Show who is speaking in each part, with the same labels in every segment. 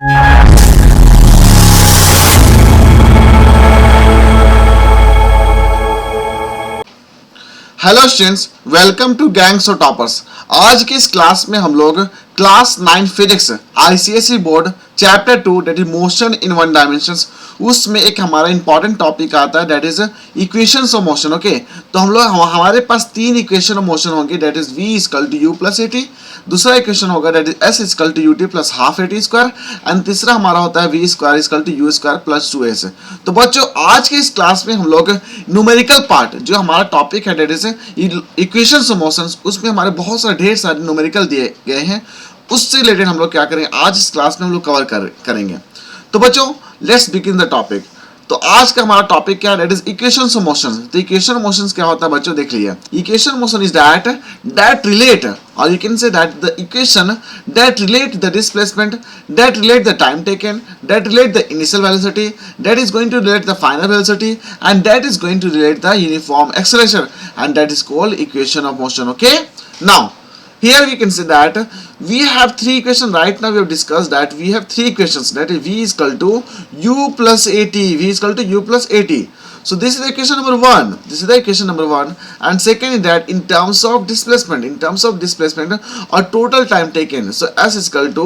Speaker 1: Hello students, welcome to gangs of toppers. आज की इस क्लास में हम लोग class 9 physics ICSE board chapter 2 that is motion in one dimensions, उसमें एक हमारा इंपॉर्टेंट टॉपिक आता है that is equations of motion. Okay, तो हम लोग हमारे पास तीन इक्वेशन ऑफ मोशन होंगे that is v equal to u plus at, दूसरा इक्वेशन होगा that is s equal to ut plus half at square, and तीसरा हमारा होता है v square equal to u square plus 2s। तो बच्चों, आज के इस क्लास में हम लोग न्यूमेरिकल पार्ट जो हमारा टॉपिक है that is equations of motion, उसमें हमारे बहुत सारे ढेर सारे न्यूमेरिकल दिए गए हैं, उससे रिलेटेड हम लोग क्या करेंगे आज इस क्लास में हम लोग कवर करेंगे। तो बच्चों, लेट्स बिगिन द टॉपिक। तो आज का हमारा टॉपिक क्या है that is equations of motion. तो इक्वेशन ऑफ मोशंस क्या होता है बच्चों, देख लीजिए। Equation motion is that relate, और you can say that the equation that relate the displacement, that relate the time taken, that relate the initial velocity, that is going to relate the final velocity, and that is going to relate the uniform acceleration, and that is called equation of motion. Okay, now here we can say that we have three equations. Right now we have discussed that we have three equations, that is v is equal to u plus at, v is equal to u plus at. So this is the equation number 1, this is the equation number 1, and second is that in terms of displacement or total time taken, so s is equal to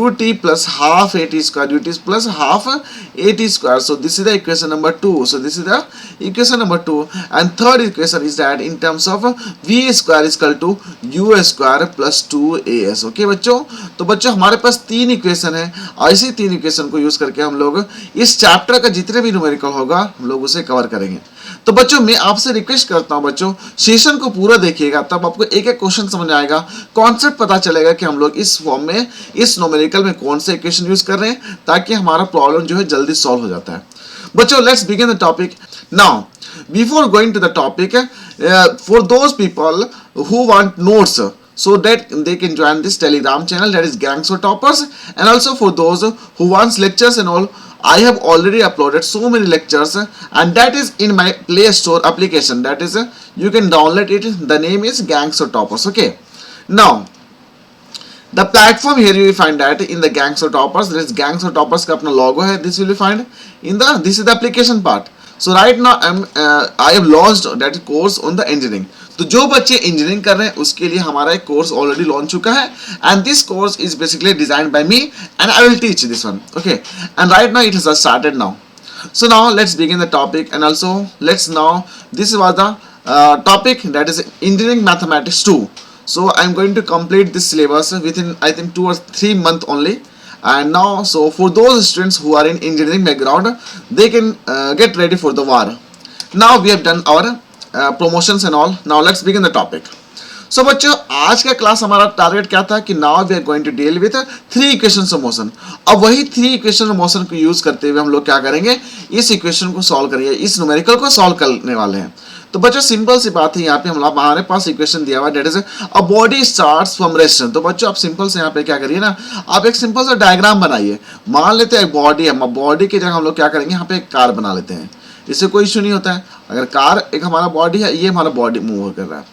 Speaker 1: ut plus half at square, ut plus half at square. So this is the equation number 2, so this is the equation number 2, and third equation is that in terms of v square is equal to u square plus 2as. okay बच्चों, तो बच्चों हमारे पास तीन equation है, और इसी तीन इक्वेशन को यूज करके हम लोग इस चैप्टर का जितने भी न्यूमेरिकल होगा हम लोग उसे कवर करेंगे। तो बच्चों, मैं आपसे रिक्वेस्ट करता हूं बच्चों, सेशन को पूरा देखिएगा, तब आपको एक एक क्वेश्चन समझ आएगा, कॉन्सेप्ट पता चलेगा कि हम लोग इस फॉर्म में इस न्यूमेरिकल में कौन से इक्वेशन यूज कर रहे हैं, ताकि हमारा प्रॉब्लम जो है जल्दी सॉल्व हो जाता है। बच्चों, let's begin the topic now. Before going to the topic, for those people who want notes, so that they can join this telegram channel that is gangs for toppers, and also for those who wants lectures and all, I have already uploaded so many lectures, and that is in my Play Store application, that is you can download it, the name is gangs for toppers. Okay, now the platform here you will find that in the gangs for toppers, there is gangs for toppers का अपना logo है, this will be find in the, this is the application part. So right now I have launched that course on the engineering. तो जो बच्चे engineering कर रहे हैं उसके लिए हमारा एक कोर्स ऑलरेडी लॉन्च चुका है, and this course is basically designed by me and I will teach this one. Okay, and right now it has started now. So now let's begin the topic, and also let's now this was the topic that is engineering mathematics 2. So I am going to complete this syllabus within I think 2 or 3 months only. And now, so for those students who are in engineering background, they can get ready for the war. Now we have done our promotions and all. Now let's begin the topic. So बच्चों, आज का class हमारा target क्या था कि now we are going to deal with 3 equations of motion. अब वही 3 equation of motion को यूज करते हुए हम लोग क्या करेंगे, इस इक्वेशन को सॉल्व करेंगे, इस न्यूमेरिकल को सॉल्व करने वाले हैं। तो बच्चों सिंपल सी बात है, यहाँ पे हमारे पास इक्वेशन दिया हुआ है that is a body starts from rest. तो बच्चों आप सिंपल से यहाँ पे क्या करिए ना, आप एक सिंपल सा डायग्राम बनाइए। मान लेते हैं एक बॉडी है, बॉडी की जगह हम लोग क्या करेंगे, यहाँ पे एक कार बना लेते हैं, इससे कोई इशू नहीं होता है। अगर कार एक हमारा बॉडी है, ये हमारा बॉडी मूव कर रहा है,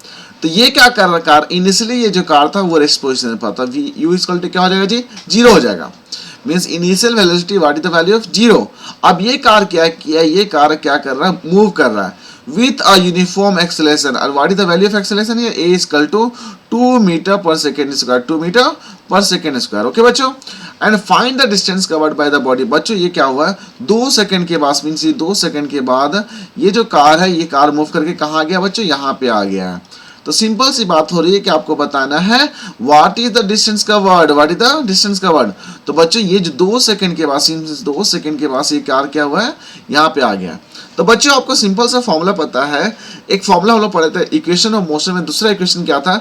Speaker 1: तो ये क्या कर रहा है कार, इनिशियली ये जो कार था वो रेस्ट पोजिशन में था, u इक्वल टू क्या हो जाएगा जी, 0 हो जाएगा। Means initial velocity what is the value of 0। अब ये कार क्या किया, ये कार क्या कर रहा है, मूव कर रहा है with a uniform acceleration, and what is the value of acceleration here, a is equal to 2 meter per second square, 2 meter per second square। Okay बच्चों, and find the distance covered by the body. बच्चों ये क्या हुआ है, 2 second के बाद, means 2 second के बाद ये जो कार है, ये कार मूव करके कहाँ गया बच्चों, यहाँ पे आ गया है। तो सिंपल सी बात हो रही है कि आपको बताना है what is the distance covered, what is the distance covered. तो बच्चों ये जो 2 सेकंड के बाद, 2 सेकंड के बाद ये कार क्या हुआ है, यहाँ पे आ गया। तो बच्चों आपको सिंपल सा फॉर्मूला पता है, एक फॉर्मूला हम लोग पढ़े थे इक्वेशन ऑफ मोशन में। दूसरा इक्वेशन क्या था,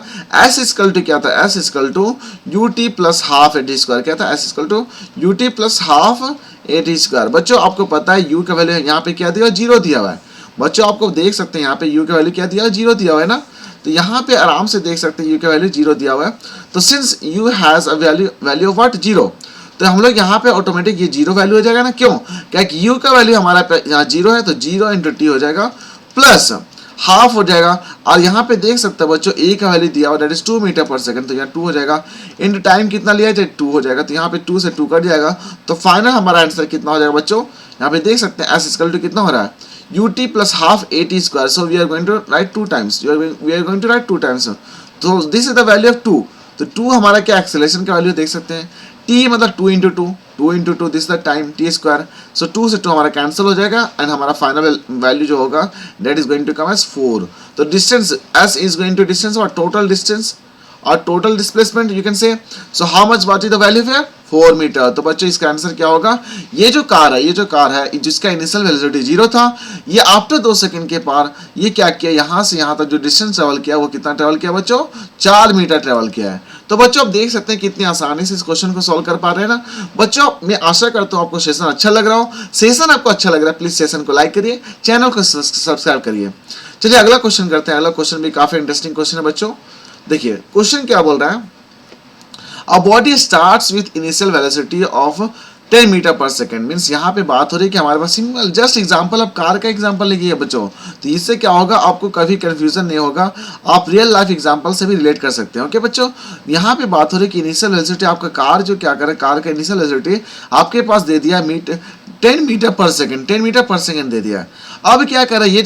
Speaker 1: s इक्वल टू क्या था, s equal to ut plus half at square. क्या था, s equal to ut plus half at square. बच्चों आपको पता है u का वैल्यू यहाँ पे क्या दिया, 0 दिया हुआ है। बच्चों आपको देख सकते हैं यहाँ पे u का वैल्यू क्या दिया, 0 दिया हुआ है ना। तो यहाँ पे आराम से देख सकते हैं u का वैल्यू 0 दिया हुआ है। तो since u has a value of what, 0, तो हम लोग यहाँ पे ऑटोमेटिक ये 0 वैल्यू हो जाएगा ना। क्यों, क्या कि u का वैल्यू हमारा यहाँ 0 है, तो 0 इंटू टी हो जाएगा, प्लस हाफ हो जाएगा। और यहाँ पे देख सकते हैं बच्चों ए का वैल्यू दिया हुआ that is 2 metre per second, तो यहाँ 2 हो जाएगा। इन टाइम कितना लिया जाए 2 हो जाएगा, तो यहाँ पे 2 से 2 कट जाएगा। तो फाइनल हमारा आंसर कितना हो जाएगा बच्चों, यहाँ पे देख सकते हैं एस इक्वल टू कितना हो रहा है ut plus half at square, so we are going to write 2 times, we are going to write 2 times, so this is the value of 2। तो 2 हमारा क्या एक्सेलरेशन का वैल्यू देख सकते हैं, t मतलब 2 into 2, 2 into 2 this the time t square, so 2 से 2 हमारा कैंसिल हो जाएगा एंड हमारा फाइनल वैल्यू जो होगा that is going to come as 4। तो distance s is going to distance और टोटल डिस्टेंस और total displacement you can say, so how much what is the value here 4 metre. तो बच्चों इसका answer क्या होगा, ये जो कार है जिसका इनिशियल वेलोसिटी 0 था, ये आफ्टर 2 सेकंड के पार ये क्या किया, यहाँ से यहाँ तक जो डिस्टेंस ट्रेवल किया वो कितना ट्रेवल किया बच्चों, 4 मीटर ट्रेवल किया है। तो बच्चों आप देख सकते हैं कितनी आसानी से इस क्वेश्चन को सॉल्व कर पा रहे हैं ना। बच्चों मैं आशा करता हूँ आपको सेशन अच्छा लग रहा हो, सेशन आपको अच्छा लग रहा है प्लीज सेशन को लाइक करिए, चैनल को सब्सक्राइब करिए। चलिए अगला क्वेश्चन करते हैं। अगला क्वेश्चन भी काफी इंटरेस्टिंग क्वेश्चन है बच्चों। देखिए क्वेश्चन क्या बोल रहा है, A body starts with initial velocity of 10 metre per second, means यहाँ पे बात हो रही है कि हमारे पास सिंपल जस्ट एग्जांपल, आप कार का एग्जांपल लिखिए बच्चों, तो इससे क्या होगा आपको कभी कंफ्यूजन नहीं होगा, आप रियल लाइफ एग्जांपल से भी रिलेट कर सकते हैं। ओके बच्चों, यहाँ पे बात हो रही है कि इनिशियल वेलोसिटी आपका कार जो क्या करे, कार का इनिशियल वेलोसिटी आपके पास दे दिया 10 metre per second, 10 metre per second दे दिया। अब क्या कर रहा है, ये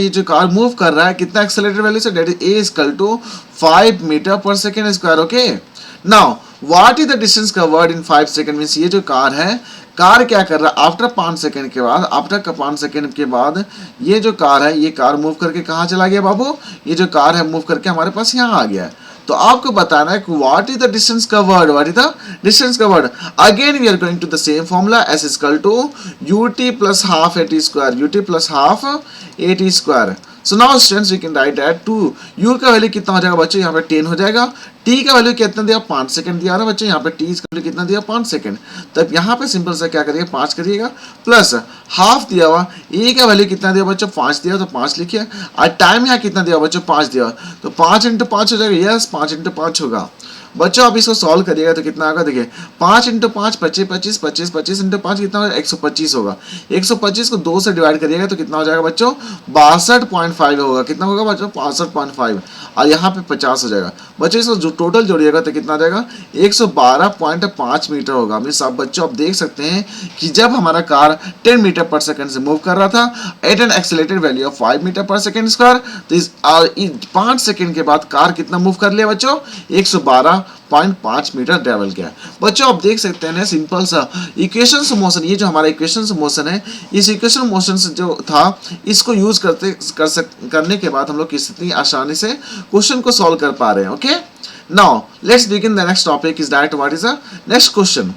Speaker 1: जो कार मूव कर रहा है कितना एक्सेलरेटेड वैल्यू से, that is a equal to 5 metre per second square. Okay now what is the distance covered in 5 second, means ये जो कार है, कार क्या कर रहा है आफ्टर 5 सेकंड के बाद, आफ्टर 5 सेकंड के बाद ये जो कार है, ये कार मूव करके कहाँ चला गया बाबू, ये जो कार है मूव करके हमारे पास यहाँ आ गया है। तो आपको बताना है कि what is the distance covered, what is the distance covered. Again we are going to the same formula, S equal to ut plus half at square, ut plus half at square. So now students we can write that 2 u का value कितना हो जाएगा बच्चों, यहाँ पे 10 हो जाएगा, t का वैल्यू कितना दिया 5 सेकंड दिया ना बच्चों, यहाँ पे t का वैल्यू कितना दिया 5 सेकंड, तब यहाँ पे सिंपल सा क्या करिएगा 5 करिएगा, प्लस हाफ दिया हुआ a का वैल्यू कितना दिया बच्चों 5 दिया, तो 5 लिखिए, और टाइम यहाँ कितना दिया बच्चों 5 दिया, तो 5 into 5 हो जाएगा, यस 5 into 5 होगा। बच्चों आप इसको सॉल्व करिएगा तो कितना होगा, देखिए 5 into 5 25 25 25 25 into 5 कितना होगा 125 होगा, 125 को 2 से डिवाइड करिएगा तो कितना हो जाएगा बच्चों 62.5 होगा, कितना होगा बच्चों 62.5, और यहाँ पे 50 हो जाएगा। बच्चों इसको जो टोटल जोड़िएगा तो कितना आ जाएगा 112.5 मीटर होगा। मीन्स आप बच्चों आप देख सकते हैं कि जब हमारा कार 10 मीटर पर सेकंड से मूव कर रहा था at an accelerated value of 5 metre per second square, तो इस 5 सेकंड के बाद कार कितना मूव कर लिया बच्चों 112.5 मीटर ट्रेवल किया। बच्चों आप देख सकते हैं सिंपल सा इक्वेशन से मोशन, ये जो हमारा इक्वेशन से मोशन है, इस इक्वेशन मोशन से जो था इसको यूज करने के बाद हम लोग कितनी आसानी से क्वेश्चन को सॉल्व कर पा रहे हैं। Okay now let's begin the next topic is that what is the next question.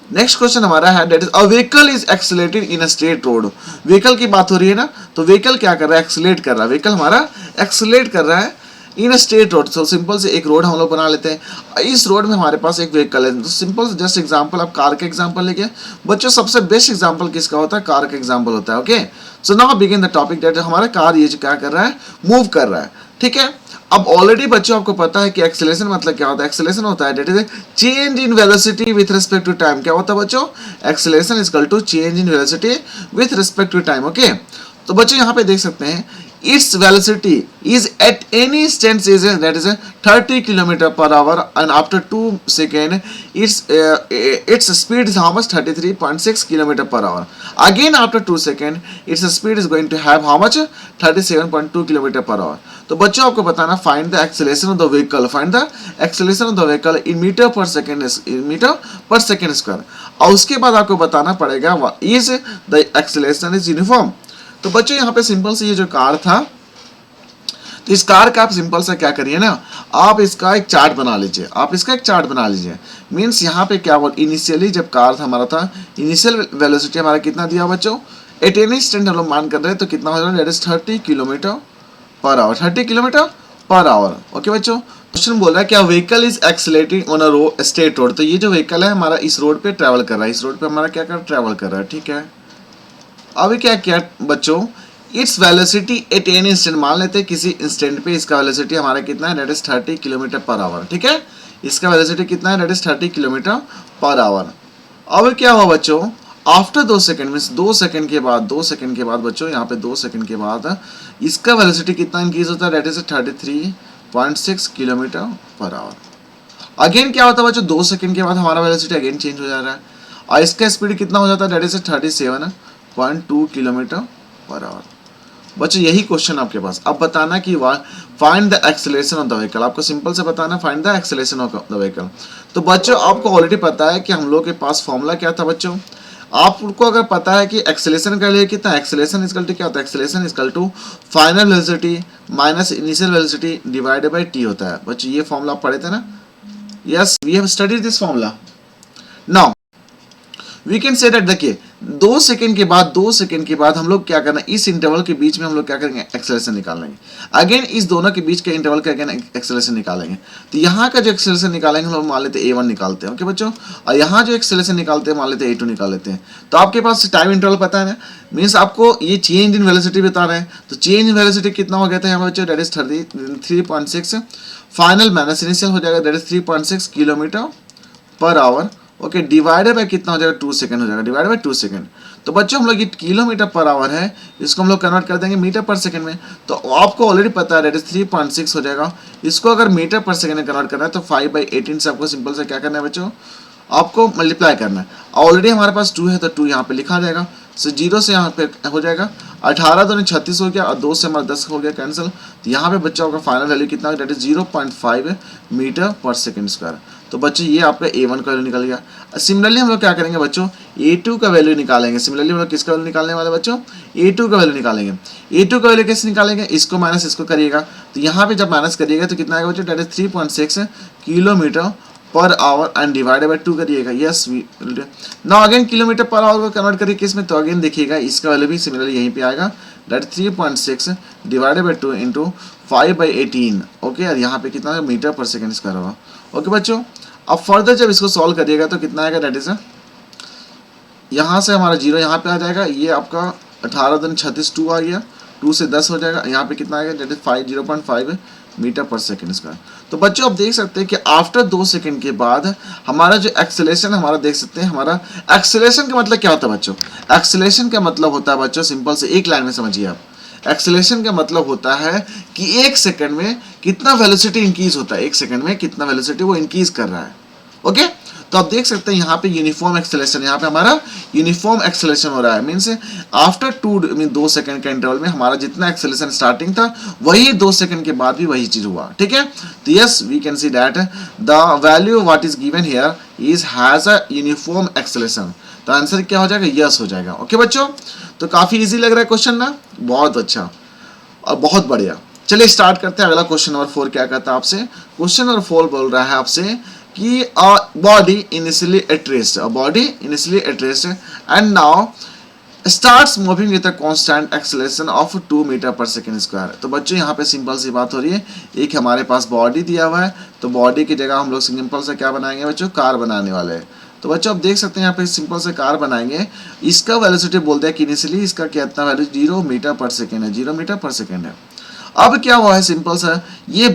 Speaker 1: Next question हमारा है that is a vehicle is accelerated in a straight road. Vehicle की बात हो रही है ना, तो व्हीकल क्या कर रहा है एक्सेलरेट कर रहा है, व्हीकल हमारा एक्सेलरेट कर रहा है इन अ स्ट्रेट रोड। तो सिंपल से एक रोड हम लोग बना लेते हैं, इस रोड में हमारे पास एक व्हीकल है, तो सिंपल से जस्ट एग्जांपल आप कार का एग्जांपल लेके, बच्चों सबसे बेस्ट एग्जांपल किसका होता है, कार का एग्जांपल होता है। Okay so now begin the topic that हमारा कार ये क्या कर रहा है मूव कर रहा है, ठीक है। अब ऑलरेडी बच्चों आपको पता है कि एक्सेलरेशन मतलब क्या होता है, एक्सेलरेशन होता है that is change in velocity with respect to time. क्या होता है बच्चों, acceleration is equal to change in velocity with respect to time. Okay तो बच्चों यहाँ पे देख सकते हैं its velocity is at any instant is that is 30 km per hour and after 2 seconds its speed is how much 33.6 km per hour. Again after 2 seconds its speed is going to have how much 37.2 km per hour. तो बच्चों आपको बताना find the acceleration of the vehicle, find the acceleration of the vehicle in meter per second square, और उसके बाद आपको बताना पड़ेगा is the acceleration is uniform। तो बच्चों यहाँ पे सिंपल से ये जो कार था, तो इस कार का आप सिंपल सा क्या करिए ना, आप इसका एक चार्ट बना लीजिए, आप इसका एक चार्ट बना लीजिए। मीन्स यहाँ पे क्या बोल, इनिशियली जब कार हमारा था, इनिशियल वेलोसिटी हमारा कितना दिया बच्चों एट एनी इंस्टेंट हम लोग मान कर रहे हैं, तो कितना हो जाएगा that is 30 kilometre per our, 30 kilometre per our. Okay बच्चों क्वेश्चन बोल रहा है क्या vehicle is accelerating on a straight road. तो ये जो व्हीकल है हमारा इस रोड पे ट्रेवल कर रहा है, इस रोड पे हमारा क्या कर ट्रेवल कर रहा है, ठीक है। अभी क्या किया बच्चों, its velocity at any instant, मान लेते हैं किसी इंस्टेंट पे इसका वेलोसिटी हमारा कितना है that is 30 kilometre per our, ठीक है। इसका वेलोसिटी कितना है that is 30 kilometre per our. अब क्या हुआ बच्चों, आफ्टर 2 सेकंड मीन्स 2 सेकंड के बाद बच्चों यहाँ पे 2 सेकंड के बाद इसका वेलोसिटी कितना इंक्रीज होता है, that is 33.6 kilometre per our. Again क्या होता है बच्चों, 2 सेकंड के बाद हमारा वेलोसिटी अगेन चेंज हो जा रहा है और इसका स्पीड कितना हो जाता है, that is 37.2 kilometre per our. बच्चों यही क्वेश्चन आपके पास, अब बताना कि find the acceleration of the vehicle. आपको सिंपल से बताना find the acceleration of the vehicle. तो बच्चों आपको ऑलरेडी पता है कि हम लोग के पास फॉर्मूला क्या था बच्चों, आपको अगर पता है कि एक्सेलरेशन का लिए कितना, एक्सेलरेशन इक्वल टू क्या होता है, acceleration equal to final velocity minus initial velocity divided by T होता है। बच्चों ये फॉर्मूला आप पढ़े थे ना, yes we have studied this formula. Now we can say that, देखिए 2 सेकंड के बाद हम लोग क्या करना है, इस इंटरवल के बीच में हम लोग क्या करेंगे, एक्सेलरेशन निकालेंगे। अगेन इस दोनों के बीच के इंटरवल का अगेन एक्सेलरेशन निकालेंगे। तो यहाँ का जो एक्सेलरेशन निकालेंगे हम लोग मान लेते हैं A1 निकालते हैं, ओके बच्चों, और यहाँ जो एक्सेलरेशन निकालते हैं मान लेते हैं A2 निकाल लेते हैं। तो आपके पास टाइम इंटरवल पता है ना, मीन्स आपको ये चेंज इन वेलोसिटी बता रहे हैं। तो चेंज इन वेलोसिटी कितना हो गया था यहाँ बच्चों, that is 33.6 final minus initial हो जाएगा, that is 3.6 kilometre per our, okay, divided by कितना हो जाएगा, 2 सेकंड हो जाएगा, डिवाइडेड बाय 2 सेकंड। तो बच्चों हम लोग ये किलोमीटर पर आवर है, इसको हम लोग कन्वर्ट कर देंगे मीटर पर सेकंड में। तो आपको ऑलरेडी पता है दैट इज 3.6 हो जाएगा। इसको अगर मीटर पर सेकंड में कन्वर्ट करना है तो 5/18 से आपको सिंपल से क्या करना है बच्चों, आपको मल्टीप्लाई करना है। ऑलरेडी हमारे पास 2 है तो 2 यहाँ पे लिखा जाएगा, सो 0 से यहाँ पे हो जाएगा, 18 दूनी 36 हो गया और 2 से हमारा 10 हो गया कैंसिल। तो यहाँ पे बच्चा होगा फाइनल वैल्यू कितना, that is 0.5 metre per second square. तो बच्चों ये आपका A1 का वैल्यू निकल गया। सिमिलरली हम लोग क्या करेंगे बच्चों, A2 का वैल्यू निकालेंगे। सिमिलरली हम लोग किसका वैल्यू निकालने वाले बच्चों, A2 का वैल्यू निकालेंगे। A2 का वैल्यू कैसे निकालेंगे, इसको माइनस इसको करिएगा, तो यहाँ पे जब माइनस करिएगा तो कितना आएगा बच्चों, that is 3.6 kilometre per hour and divided by 2 करिएगा। Yes we now again kilometre per hour को कन्वर्ट करिए किस में, तो अगेन देखिएगा इसका वैल्यू भी सिमिलरली यहीं पे आएगा, that 3.6 divided by 2 into 5/18, okay, और यहाँ पे कितना मीटर पर सेकंड स्क्वायर होगा। ओके बच्चों, अब फर्दर जब इसको सॉल्व करिएगा तो कितना आएगा, दैट इज यहाँ से हमारा 0 यहाँ पे आ जाएगा, ये आपका 18 दूनी 36 2 आ गया, 2 से 10 हो जाएगा, यहाँ पे कितना आएगा, that is 0.5 metre per second square. तो बच्चों आप देख सकते हैं कि आफ्टर 2 सेकंड के बाद हमारा जो एक्सेलरेशन हमारा देख सकते हैं, हमारा एक्सेलरेशन का मतलब क्या होता है बच्चों, एक्सेलरेशन का मतलब होता है बच्चों, सिंपल से एक लाइन में समझिए आप, एक्सेलरेशन का मतलब होता है कि 1 सेकंड में कितना वेलोसिटी इंक्रीज होता है, 1 सेकंड में कितना वेलोसिटी वो इंक्रीज कर रहा है। ओके, तो आप देख सकते हैं यहाँ पे यूनिफॉर्म एक्सेलरेशन, यहाँ पे हमारा यूनिफॉर्म एक्सेलरेशन हो रहा है, मीन्स आफ्टर 2 सेकंड के इंटरवल में हमारा जितना एक्सेलरेशन स्टार्टिंग था वही 2 सेकंड के बाद भी वही चीज हुआ। ठीक है, तो yes we can see that the value what is given here is has a uniform acceleration. तो आंसर क्या हो जाएगा, यस हो जाएगा। ओके बच्चों, तो काफी इजी लग रहा है क्वेश्चन ना, बहुत अच्छा और बहुत बढ़िया। चलिए स्टार्ट करते हैं। अगला क्वेश्चन नंबर 4 क्या कहता है आपसे, क्वेश्चन नंबर 4 बोल रहा है आपसे कि a body initially at rest and now starts moving with a constant acceleration of 2 metre per second square. तो बच्चों यहाँ पे सिंपल सी बात हो रही है, एक हमारे पास बॉडी दिया हुआ है, तो बॉडी की जगह हम लोग सिंपल से क्या बनाएंगे बच्चों, कार बनाने वाले हैं। तो बच्चों आप देख सकते हैं यहाँ पे सिंपल से कार बनाएंगे, इसका वेलोसिटी बोलते हैं कि इनिशियली इसका कितना वैल्यू 0 मीटर पर सेकेंड है, 0 मीटर पर सेकेंड है। अब क्या हुआ है, सिंपल सा ये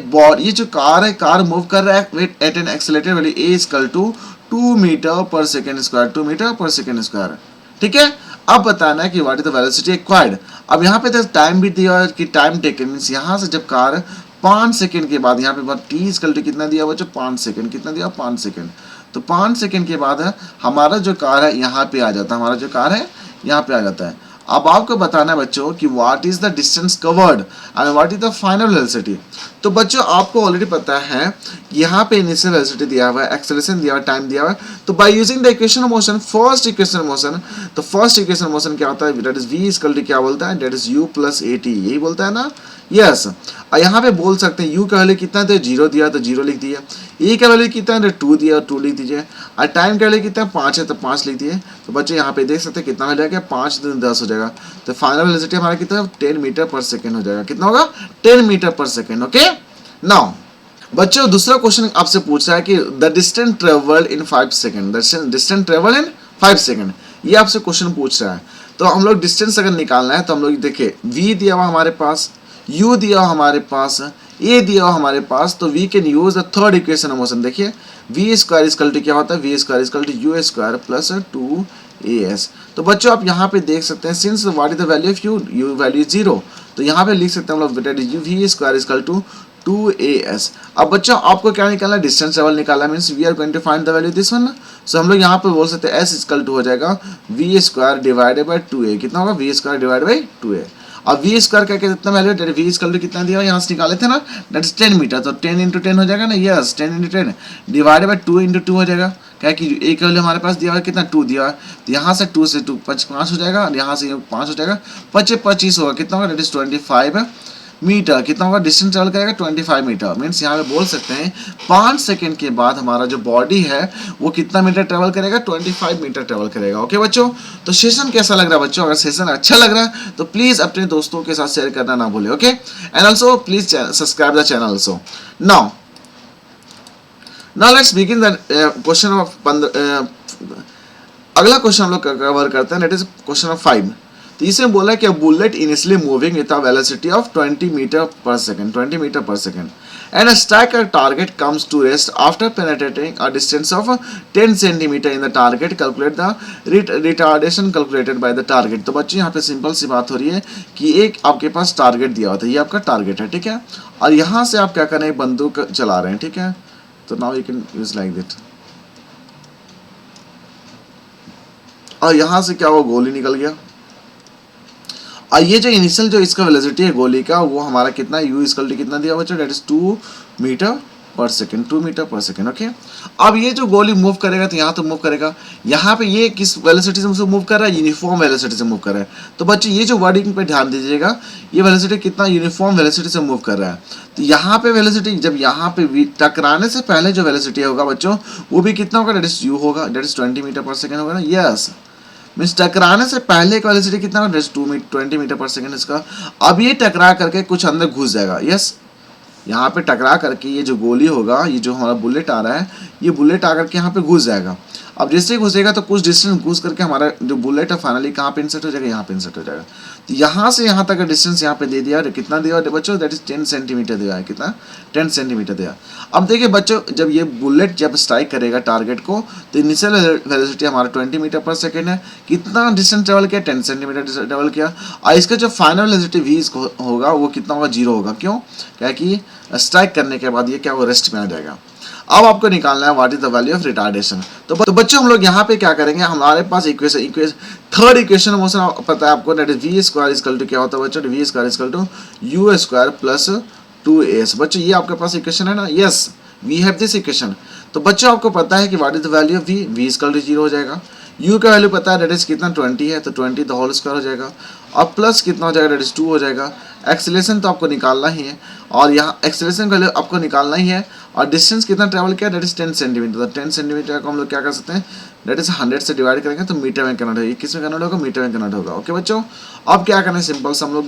Speaker 1: जो कार है, कार मूव कर रहा है at an accelerated value a equal to 2 metre per second square, 2 metre per second square. ठीक है, अब बताना है कि what is the velocity acquired. अब यहाँ पे टाइम भी दिया है कि टाइम टेकन, मींस यहाँ से जब कार 5 सेकंड के बाद, यहाँ पे t इक्वल टू कितना दिया बच्चों, 5 सेकंड, कितना दिया 5 सेकंड। तो 5 सेकंड के बाद हमारा जो कार है यहाँ पे आ जाता है, हमारा जो कार है यहाँ पे आ जाता है। अब आपको बताना है बच्चों कि what is the distance covered and what is the final velocity. तो बच्चों आपको ऑलरेडी पता है यहाँ पे इनिशियल वेलोसिटी दिया हुआ है, एक्सेलरेशन दिया हुआ है, टाइम दिया हुआ है। तो by using the equation of motion, first equation motion, तो फर्स्ट इक्वेशन मोशन क्या होता है, that is v equal to क्या बोलता है, that is u plus at, यही बोलता है ना। यस, और यहाँ पे बोल सकते हैं u का वैल्यू कितना है, तो 0 दिया तो 0 लिख दिया, a का वैल्यू कितना है, तो 2 दिया 2 लिख दीजिए, और टाइम का वैल्यू कितना है, 5 है तो 5 लिख दिए। तो बच्चों यहाँ पे देख सकते हैं कितना वैल्यू है, 5 दूनी 10 हो जाएगा। तो फाइनल वेलोसिटी हमारा कितना है, 10 मीटर पर सेकेंड हो जाएगा, कितना होगा, 10 metre per second. Okay, now बच्चों दूसरा क्वेश्चन आपसे पूछ रहा है कि the distance travelled in 5 second, distance travelled in 5 second, ये आपसे क्वेश्चन पूछ रहा है। तो हम लोग डिस्टेंस अगर निकालना है तो हम लोग देखिए v दिया हुआ हमारे पास, u दिया हुआ हमारे पास, a दिया हुआ हमारे पास, तो we can use the third equation of motion. देखिए v स्क्वायर इक्वल टू क्या होता है, v square equal to u square plus 2 S. तो बच्चों आप यहाँ पे देख सकते हैं since what is the value of U value 0, तो यहाँ पे लिख सकते हैं हम लोग that is v square is equal to 2as। अब बच्चों आपको क्या निकालना है, डिस्टेंस ट्रेवल निकालना है, means we are going to find the value this one. So हम लोग यहाँ पे बोल सकते हैं s इक्वल टू हो जाएगा v square divided by 2a। कितना होगा, v square divided by 2a। अब v स्क्वायर का कितना वैल्यू है, v स्क्वायर कितना दिया यहाँ से निकाले थे ना, दैट इज 10 मीटर, तो 10 इंटू 10 हो जाएगा ना, yes 10 into 10 divided by 2 into 2 हो जाएगा। क्या कि एक वैल्यू हमारे पास दिया हुआ है कितना, 2 दिया हुआ है, तो यहाँ से 2 से 2 5 हो जाएगा, और यहाँ से 5 हो जाएगा, 25 होगा, कितना होगा, दैट इज 25 मीटर। कितना होगा, डिस्टेंस ट्रेवल करेगा 25 मीटर। मीन्स यहाँ पे बोल सकते हैं 5 सेकंड के बाद हमारा जो बॉडी है वो कितना मीटर ट्रेवल करेगा, 25 मीटर ट्रेवल करेगा। ओके बच्चों, तो सेशन कैसा लग रहा है बच्चों, अगर सेशन अच्छा लग रहा है तो प्लीज अपने दोस्तों के साथ शेयर करना ना भूले। Okay, and also please subscribe the channel also. Now let's begin the question of अगला क्वेश्चन हम लोग कवर करते हैं, दैट इज क्वेश्चन ऑफ 5। तो इसमें बोला है कि bullet initially moving with a velocity of 20 metre per second, 20 metre per second, and a strike target comes to rest after penetrating a distance of 10 centimetre in the target, calculate the retardation calculated by the target. तो बच्चों यहाँ पे simple सी बात हो रही है कि एक आपके पास टारगेट दिया होता है, ये आपका टारगेट है, ठीक है, और यहाँ से आप क्या कर रहे हैं, बंदूक चला रहे हैं, ठीक है। तो now you can use like that, और यहाँ से क्या हुआ, गोली निकल गया। और ये जो इनिशियल जो इसका वेलोसिटी है गोली का, वो हमारा कितना, u इक्वल टू कितना दिया बच्चों, that is 2 metre per second, 2 metre per second. Okay, अब ये जो गोली मूव करेगा तो यहाँ तो मूव करेगा, यहाँ पे ये किस वेलोसिटी से मूव कर रहा है, यूनिफॉर्म वेलोसिटी से मूव कर रहा है। तो बच्चों ये जो वर्डिंग पे ध्यान दीजिएगा, ये वेलोसिटी कितना यूनिफॉर्म वेलोसिटी से मूव कर रहा है। तो यहाँ पे वेलोसिटी जब यहाँ पे टकराने से पहले जो वेलोसिटी होगा बच्चों, वो भी कितना होगा, दैट इज u होगा, that is 20 metre per second होगा ना, यस। मीन्स टकराने से पहले का वेलोसिटी कितना होगा, 20 मीटर पर सेकंड इसका। अब ये टकरा करके कुछ अंदर घुस जाएगा, यस, यहाँ पे टकरा करके ये जो गोली होगा, ये जो हमारा बुलेट आ रहा है, ये बुलेट आकर के यहाँ पे घुस जाएगा। अब जैसे ही घुसेगा तो कुछ डिस्टेंस घुस करके हमारा जो बुलेट है फाइनली कहाँ पे इंसर्ट हो जाएगा, यहाँ पे इंसर्ट हो जाएगा। तो यहाँ से यहाँ तक का डिस्टेंस यहाँ पे दे दिया, कितना दिया बच्चों, दैट इज 10 सेंटीमीटर दिया है, कितना, 10 सेंटीमीटर दिया। अब देखिए बच्चों, जब ये बुलेट जब स्ट्राइक करेगा टारगेट को, तो इनिशियल वेलोसिटी हमारा 20 मीटर पर सेकेंड है, कितना डिस्टेंस ट्रेवल किया, 10 सेंटीमीटर ट्रेवल किया, और इसका जो फाइनल वेलोसिटी v होगा वो कितना होगा, 0 होगा। क्यों, क्या कि स्ट्राइक करने के बाद ये क्या वो रेस्ट में आ जाएगा। अब आपको निकालना है what is the value of retardation. तो बच्चों हम लोग यहाँ पे क्या करेंगे, हमारे पास इक्वेशन थर्ड इक्वेशन मोशन पता है आपको, that is v square equal to क्या होता है बच्चों, v square equal to u square plus 2as। बच्चों ये आपके पास इक्वेशन है ना, yes, we have this equation. तो बच्चों आपको पता है कि what is the value of v, v equal to 0 हो जाएगा, u का वैल्यू पता है दैट इज कितना 20 है, तो 20 द होल स्क्वायर हो जाएगा, और प्लस कितना हो जाएगा, दैट इज 2 हो जाएगा। एक्सेलरेशन तो आपको निकालना ही है, और यहाँ एक्सेलरेशन का वैल्यू आपको निकालना ही है, और डिस्टेंस कितना ट्रैवल किया, दैट इज 10 सेंटीमीटर। तो 10 सेंटीमीटर को हम लोग क्या कर सकते हैं, दैट इज 100 से डिवाइड करेंगे तो मीटर में कन्वर्ट होगा, किस में कन्वर्ट होगा, मीटर में कन्वर्ट होगा। ओके बच्चों, अब क्या करना है, सिंपल से हम लोग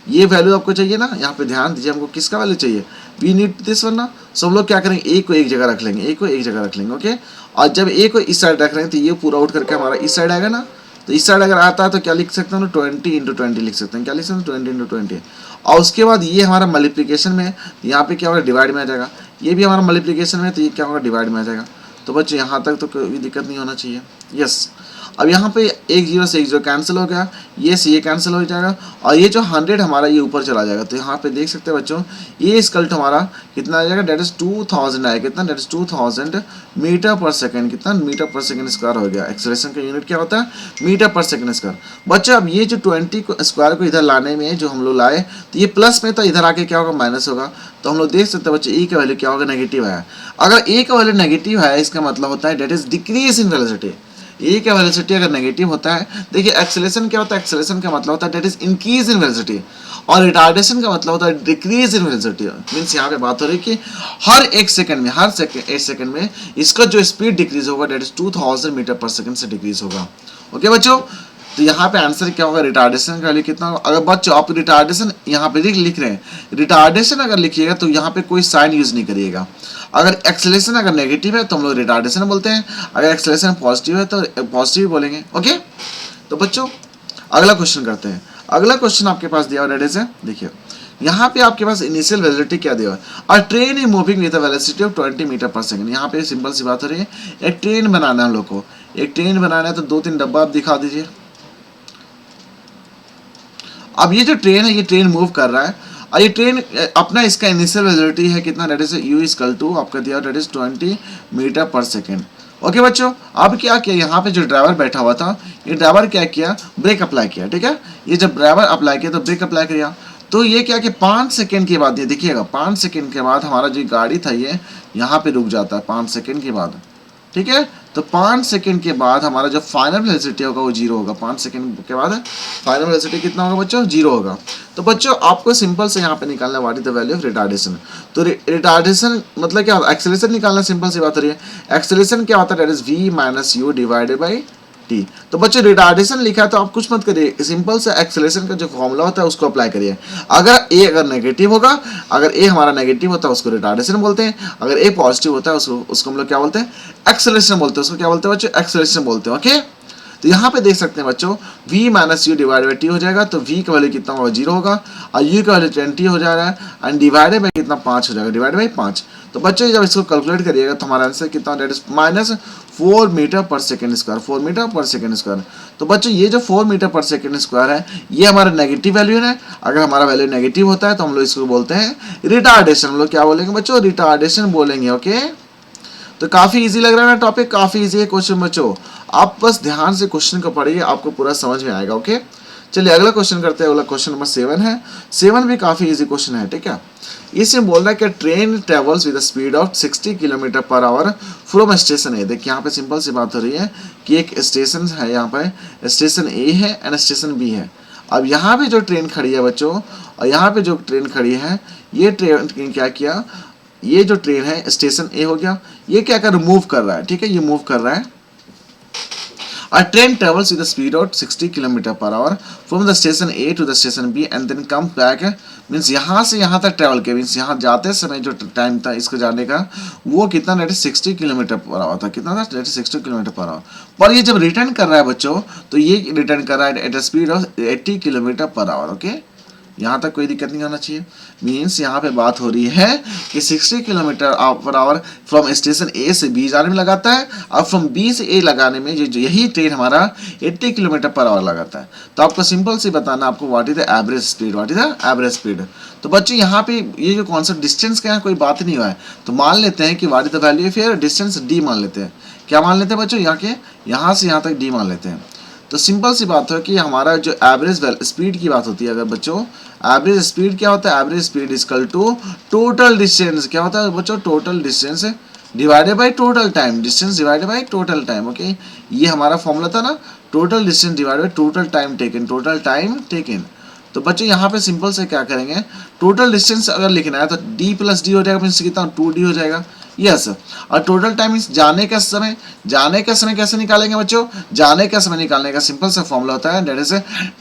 Speaker 1: ये वैल्यू आपको चाहिए ना, यहाँ पे ध्यान दीजिए, हमको किसका वैल्यू चाहिए, वी नीड दिस वन ना। सो हम लोग क्या करेंगे, ए को एक जगह रख लेंगे, ए को एक जगह रख लेंगे। ओके, और जब ए को इस साइड रख रहे हैं तो ये पूरा आउट करके हमारा इस साइड आएगा ना, तो इस साइड अगर आता है तो क्या लिख सकते हैं, 20 इंटू 20 लिख सकते हैं, क्या लिख सकते हैं, 20 इंटू 20। और उसके बाद ये हमारा मल्टीप्लिकेशन में, यहाँ पे क्या होगा, डिवाइड में आ जाएगा, ये भी हमारा मल्टीप्लिकेशन में, तो ये क्या होगा, डिवाइड में आ जाएगा। तो बच्चों यहाँ तक तो कोई दिक्कत नहीं होना चाहिए, यस। अब यहाँ पे 1 0 से 1 0 कैंसिल हो गया, ये से ये कैंसिल हो जाएगा, और ये जो 100 हमारा ये ऊपर चला जाएगा। तो यहाँ पे देख सकते हैं बच्चों, ये स्कल्ट हमारा कितना आ जाएगा, डेट इज 2000 आएगा, कितना, date is 2000 metre per second, कितना मीटर पर सेकंड स्क्वायर हो गया। एक्सेलरेशन का यूनिट क्या होता है, मीटर पर सेकंड स्क्वायर। बच्चों अब ये जो 20 को स्क्वायर को इधर लाने में जो हम लोग लाए, तो ये प्लस में, तो इधर आके क्या होगा, माइनस होगा। तो हम लोग देख सकते हैं बच्चों, ए का वैल्यू क्या होगा, नेगेटिव है। अगर ए का वैल्यू नेगेटिव है, इसका मतलब होता है that is decrease in velocity. A का वेलोसिटी अगर नेगेटिव होता है, देखिए एक्सेलरेशन क्या होता है, एक्सेलरेशन का मतलब होता है that is increase in velocity, और रिटार्डेशन का मतलब होता है डिक्रीज इन वेलोसिटी। मीन्स यहाँ पे बात हो रही है कि हर 1 सेकंड में, हर 1 सेकंड में इसका जो स्पीड डिक्रीज होगा, date is 2000 metre per second से डिक्रीज होगा। ओके बच्चों, तो यहाँ पे आंसर क्या होगा, रिटार्डेशन का वैल्यू कितना होगा। अगर बच्चों आप रिटार्डेशन यहाँ पे लिख रहे हैं, रिटार्डेशन अगर लिखिएगा तो यहाँ पे कोई साइन यूज नहीं करिएगा। अगर एक्सेलरेशन अगर नेगेटिव है तो हम लोग रिटार्डेशन बोलते हैं, अगर एक्सेलरेशन पॉजिटिव है तो पॉजिटिव बोलेंगे। ओके, तो बच्चों अगला क्वेश्चन करते हैं। अगला क्वेश्चन आपके पास दिया हुआ है, देखिए यहाँ पे आपके पास इनिशियल वेलोसिटी क्या दिया है, और train is moving with velocity of 20 metre per second. यहाँ पे सिंपल सी बात हो रही है, एक ट्रेन बनाना है हम लोग को, एक ट्रेन बनाना है तो 2-3 डब्बा आप दिखा दीजिए। अब ये जो ट्रेन है, ये ट्रेन मूव कर रहा है, और ये ट्रेन अपना इसका इनिशियल वेलोसिटी है कितना, that is U equal to आपका दिया that is 20 metre per second. Okay बच्चों, अब क्या किया, यहाँ पे जो ड्राइवर बैठा हुआ था, ये ड्राइवर क्या किया, ब्रेक अप्लाई किया, ठीक है। ये जब ड्राइवर अप्लाई किया तो ब्रेक अप्लाई किया, तो ये क्या कि 5 सेकेंड के बाद, ये देखिएगा 5 सेकेंड के बाद हमारा जो गाड़ी था ये यहाँ पे रुक जाता है 5 सेकेंड के बाद, ठीक है। तो 5 सेकेंड के बाद हमारा जो फाइनल वेलोसिटी होगा वो 0 होगा। 5 सेकेंड के बाद फाइनल वेलोसिटी कितना होगा बच्चों, 0 होगा। तो बच्चों आपको सिंपल से यहाँ पे निकालना what is the value of retardation. तो रिटार्डेशन मतलब क्या, एक्सेलरेशन निकालना, सिंपल सी बात हो रही है। एक्सेलरेशन क्या होता है, that is v minus you divided by T. तो बच्चों रिटार्डेशन लिखा है तो आप कुछ मत करिए, सिंपल से एक्सेलरेशन का जो फॉर्मूला होता है उसको अप्लाई करिए। अगर नेगेटिव होगा, अगर ए हमारा नेगेटिव होता है उसको रिटार्डेशन बोलते हैं, अगर ए पॉजिटिव होता है उसको हम लोग क्या बोलते हैं, एक्सेलरेशन बोलते हैं। उसको क्या बोलते हैं बच्चों, एक्सेलरेशन बोलते हैं। ओके, तो यहाँ पे देख सकते हैं बच्चों v minus you divide by T हो जाएगा, तो v का वैल्यू कितना होगा, 0 होगा, और u का वैल्यू 20 हो जा रहा है, एंड डिवाइडेड बाई कितना, 5 हो जाएगा, डिवाइड बाई 5। तो बच्चों जब इसको कैलकुलेट करिएगा तो हमारा आंसर कितना, that is minus 4 metre per second square, 4 metre per second square. तो बच्चों ये जो 4 मीटर पर सेकेंड स्क्वायर है, ये हमारा नेगेटिव वैल्यू है। अगर हमारा वैल्यू नेगेटिव होता है तो हम लोग इसको बोलते हैं रिटार्डेशन। हम लोग क्या बोलेंगे बच्चों, रिटार्डेशन बोलेंगे। ओके, तो काफ़ी इजी लग रहा है ना टॉपिक, काफ़ी इजी है क्वेश्चन बच्चों। आप बस ध्यान से क्वेश्चन को पढ़िए, आपको पूरा समझ में आएगा। ओके, चलिए अगला क्वेश्चन करते हैं। अगला क्वेश्चन नंबर 7 है। 7 भी काफ़ी इजी क्वेश्चन है, ठीक है। इसमें बोल रहा है कि train travels with speed of 60 kilometre per hour from station A. देखिए यहाँ पे सिंपल सी बात हो रही है कि एक स्टेशन है, यहाँ पे स्टेशन ए है एंड स्टेशन बी है। अब यहाँ पे जो ट्रेन खड़ी है बच्चों, और यहाँ पे जो ट्रेन खड़ी है, ये ट्रेन क्या किया, ये जो ट्रेन है स्टेशन ए हो गया, ये क्या कर मूव कर रहा है, ठीक है, ये मूव कर रहा है। A train travels with the speed of 60 kilometre per hour from the station A to the station B and then come back, means यहाँ से यहाँ तक ट्रैवल किया, मीन्स यहाँ जाते समय जो टाइम था इसको जाने का वो कितना, that is 60 kilometre per our था। कितना था, that is 60 kilometre per our. पर ये जब रिटर्न कर रहा है बच्चों, तो ये रिटर्न कर रहा है at a speed of 80 kilometre per our. Okay, यहाँ तक कोई दिक्कत नहीं होना चाहिए। मीन्स यहाँ पे बात हो रही है कि 60 kilometre per hour from station ए से बी जाने में लगाता है, और फ्रॉम बी से ए लगाने में यही ट्रेन हमारा 80 किलोमीटर पर आवर लगाता है। तो आपको सिंपल से बताना आपको what is the average speed, what is the average speed. तो बच्चे यहाँ पे ये जो कॉन्सेप्ट डिस्टेंस का यहाँ कोई बात नहीं हुआ है, तो मान लेते हैं कि what is the value of distance, D मान लेते हैं। क्या मान लेते हैं बच्चों, यहाँ से यहाँ तक डी मान लेते हैं। तो सिंपल सी बात है कि हमारा जो एवरेज स्पीड की बात होती है, अगर बच्चों एवरेज स्पीड क्या होता है, average speed equal to total distance. क्या होता है बच्चों, total distance divided by total time, distance divided by total time. Okay, ये हमारा फॉर्मूला था ना, total distance divided by total time taken, total time taken. तो बच्चों यहाँ पे सिंपल से क्या करेंगे, टोटल डिस्टेंस अगर लिखना है तो d प्लस डी हो जाएगा, मीन्स कितना 2d हो जाएगा। यस, और टोटल टाइम मीन्स जाने का समय। जाने का समय कैसे निकालेंगे बच्चों, जाने का समय निकालने का सिंपल सा फॉर्मूला होता है, that is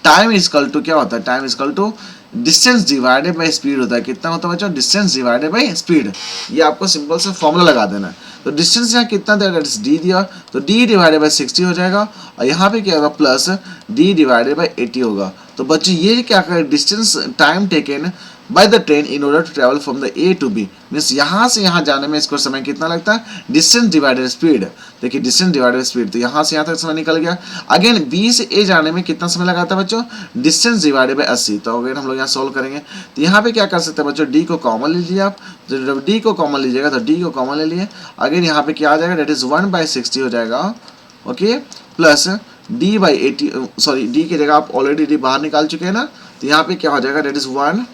Speaker 1: time equal to क्या होता है, time equal to distance divided by speed होता है। कितना होता है बच्चों, डिस्टेंस डिवाइडेड बाय स्पीड। ये आपको सिंपल से फॉर्मूला लगा देना है। तो डिस्टेंस यहाँ कितना था, दैट इज डी दिया, तो डी डिवाइडेड बाय 60 हो जाएगा, और यहाँ पे क्या होगा प्लस डी डिवाइडेड बाय 80 होगा। तो बच्चों ये क्या करें, distance time taken by the train in order to travel from the A to B, means यहाँ से यहाँ जाने में इसको समय कितना लगता है, डिस्टेंस डिवाइडेड स्पीड। देखिए डिस्टेंस डिवाइडेड स्पीड, तो यहाँ से यहाँ तक समय निकल गया। अगेन बी से ए जाने में कितना समय लगाता है बच्चों, डिस्टेंस डिवाइडेड बाय 80। तो अगेन हम लोग यहाँ सॉल्व करेंगे, तो यहाँ पे क्या कर सकते हैं बच्चों, डी को कॉमन ले लीजिए आप। तो जब डी को कॉमन लीजिएगा तो डी को कॉमन ले लिए, अगेन यहाँ पे क्या आ जाएगा, दैट इज 1/60 हो जाएगा। Okay, plus D by 80, sorry D की जगह आप ऑलरेडी डी बाहर निकाल चुके हैं ना, तो यहाँ पे क्या हो जाएगा, दैट इज 1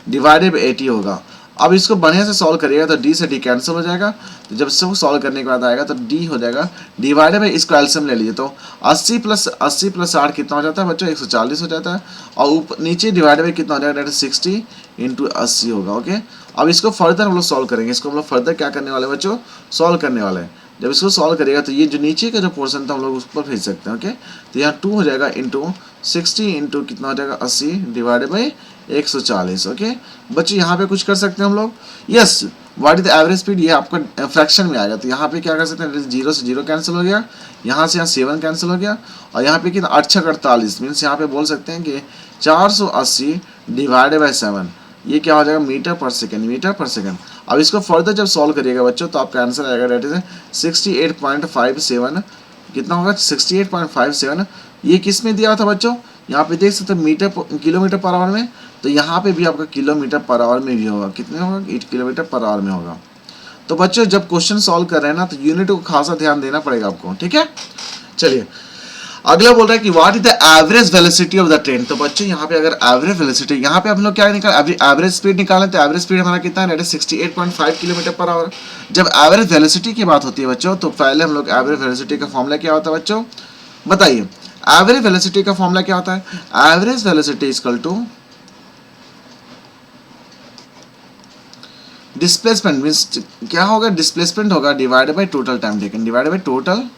Speaker 1: डिवाइडेड बाई 80 होगा। अब इसको बढ़िया से सॉल्व करिएगा तो डी से डी कैंसिल हो जाएगा। तो जब इसको सॉल्व करने के बाद आएगा तो डी हो जाएगा डिवाइडेड बाई, इसको एलसीएम ले लीजिए, तो 80 प्लस 60 कितना हो जाता है बच्चों, 140 हो जाता है। और ऊपर नीचे डिवाइडेड बाई कितना हो जाएगा, दैट इज 60 × 80 होगा। ओके, अब इसको फर्दर हम लोग सॉल्व करेंगे। इसको हम लोग फर्दर क्या करने वाले बच्चों, सॉल्व करने वाले हैं। जब इसको सॉल्व करिएगा तो ये जो नीचे का जो पोर्शन था हम लोग उस पर भेज सकते हैं। ओके, तो यहाँ 2 हो जाएगा इंटू 60 इंटू कितना हो जाएगा 80 डिवाइडेड बाई 140। ओके बच्चों, यहाँ पे कुछ कर सकते हैं हम लोग। Yes, what is the average speed, ये आपका फ्रैक्शन में आएगा। तो यहाँ पे क्या कर सकते हैं, 0 से 0 कैंसिल हो गया, यहाँ से यहाँ 7 कैंसिल हो गया, और यहाँ पे कितना 8×48 मीन्स यहाँ पे बोल सकते हैं कि 480 डिवाइडेड बाय 7, ये क्या हो जाएगा metre per second, metre per second. अब इसको फर्दर जब सॉल्व करिएगा बच्चों तो आपका आंसर आएगा डेट इज 68.57, कितना होगा 68.57। ये किस में दिया था बच्चों, यहाँ पे देख सकते मीटर किलोमीटर पर आवर में, तो यहाँ पे भी आपका किलोमीटर पर आवर में भी होगा, कितने होगा 8 किलोमीटर पर आवर में होगा। तो बच्चों जब क्वेश्चन सॉल्व कर रहे हैं ना तो यूनिट को खासा ध्यान देना पड़ेगा आपको, ठीक है। चलिए अगला बोल रहा है कि what is the average velocity of the train. तो बच्चों यहाँ पे अगर एवरेज वेलोसिटी, यहाँ पे हम लोग क्या निकाल एवरेज स्पीड निकालें, तो एवरेज स्पीड हमारा कितना है 68.5 किलोमीटर पर आवर। जब एवरेज वेलोसिटी की बात होती है बच्चों तो पहले हम लोग एवरेज वेलोसिटी का फॉर्मूला क्या होता है बच्चों, बताइए। एवरेज वेलोसिटी का फॉर्मूला क्या होता है, average velocity equal to displacement, means क्या होगा डिस्प्लेसमेंट होगा divided by total time taken, divided by total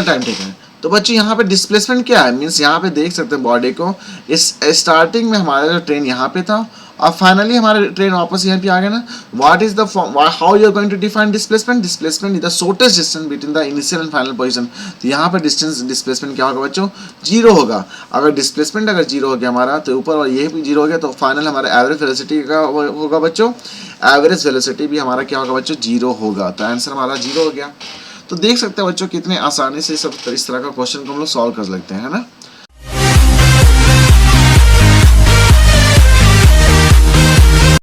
Speaker 1: time taken. तो बच्चों यहाँ पे डिस्प्लेसमेंट क्या है, मींस यहाँ पे देख सकते हैं बॉडी को, इस स्टार्टिंग में हमारा जो ट्रेन यहाँ पे था और फाइनली हमारा ट्रेन वापस यहाँ पे आ गया ना। What is the how you are going to define displacement, displacement is the shortest distance between the initial and final position. तो यहाँ पे डिस्प्लेसमेंट क्या होगा बच्चों, जीरो होगा। अगर डिस्प्लेसमेंट अगर जीरो हो गया हमारा तो ऊपर ये भी जीरो हो गया, तो फाइनल हमारा एवरेज वेलोसिटी का होगा बच्चों, एवरेज वेलोसिटी भी हमारा क्या होगा बच्चों, जीरो होगा। तो आंसर हमारा जीरो हो गया। तो देख सकते हैं बच्चों कितने आसानी से सब इस तरह का क्वेश्चन को हम लोग सॉल्व कर सकते हैं, है ना।